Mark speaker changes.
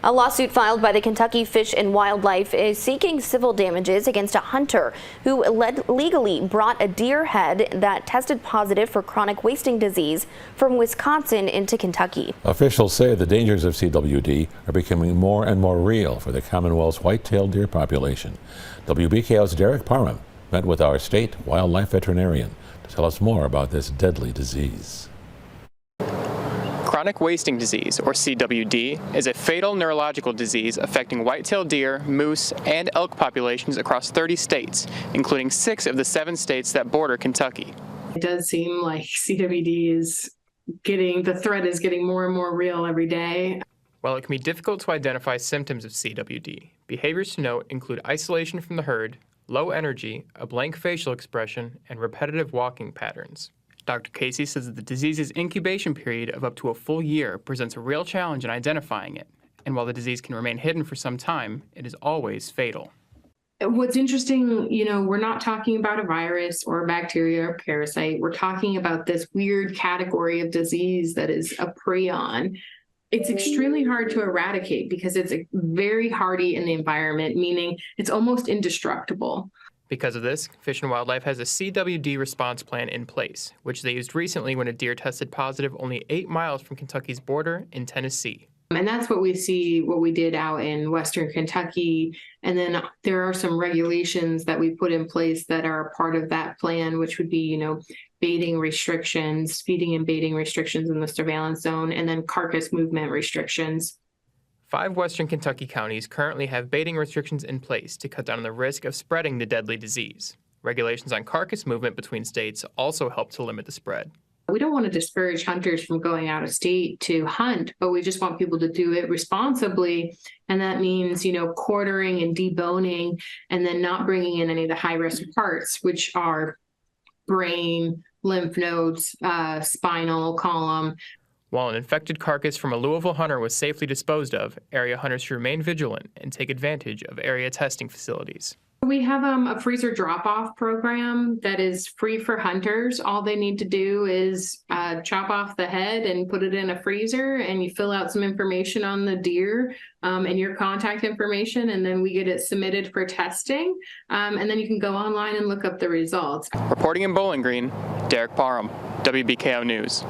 Speaker 1: A lawsuit filed by the Kentucky Fish and Wildlife is seeking civil damages against a hunter who legally brought a deer head that tested positive for chronic wasting disease from Wisconsin into Kentucky.
Speaker 2: Officials say the dangers of CWD are becoming more and more real for the Commonwealth's white-tailed deer population. WBKO's Derek Parham met with our state wildlife veterinarian to tell us more about this deadly disease.
Speaker 3: Chronic wasting disease, or CWD, is a fatal neurological disease affecting white-tailed deer, moose, and elk populations across 30 states, including 6 of the 7 states that border Kentucky.
Speaker 4: It does seem like CWD the threat is getting more and more real every day.
Speaker 3: While it can be difficult to identify symptoms of CWD, behaviors to note include isolation from the herd, low energy, a blank facial expression, and repetitive walking patterns. Dr. Casey says that the disease's incubation period of up to a full year presents a real challenge in identifying it. And while the disease can remain hidden for some time, it is always fatal.
Speaker 4: What's interesting, we're not talking about a virus or a bacteria or parasite. We're talking about this weird category of disease that is a prion. It's extremely hard to eradicate because it's very hardy in the environment, meaning it's almost indestructible.
Speaker 3: Because of this, Fish and Wildlife has a CWD response plan in place, which they used recently when a deer tested positive only 8 miles from Kentucky's border in Tennessee.
Speaker 4: And that's what we did out in Western Kentucky. And then there are some regulations that we put in place that are a part of that plan, which would be, baiting restrictions, feeding and baiting restrictions in the surveillance zone, and then carcass movement restrictions.
Speaker 3: 5 western Kentucky counties currently have baiting restrictions in place to cut down on the risk of spreading the deadly disease. Regulations on carcass movement between states also help to limit the spread.
Speaker 4: We don't want to discourage hunters from going out of state to hunt, but we just want people to do it responsibly. And that means, quartering and deboning, and then not bringing in any of the high-risk parts, which are brain, lymph nodes, spinal column.
Speaker 3: While an infected carcass from a Louisville hunter was safely disposed of, area hunters should remain vigilant and take advantage of area testing facilities.
Speaker 4: We have a freezer drop-off program that is free for hunters. All they need to do is chop off the head and put it in a freezer, and you fill out some information on the deer and your contact information, and then we get it submitted for testing, and then you can go online and look up the results.
Speaker 3: Reporting in Bowling Green, Derek Parham, WBKO News.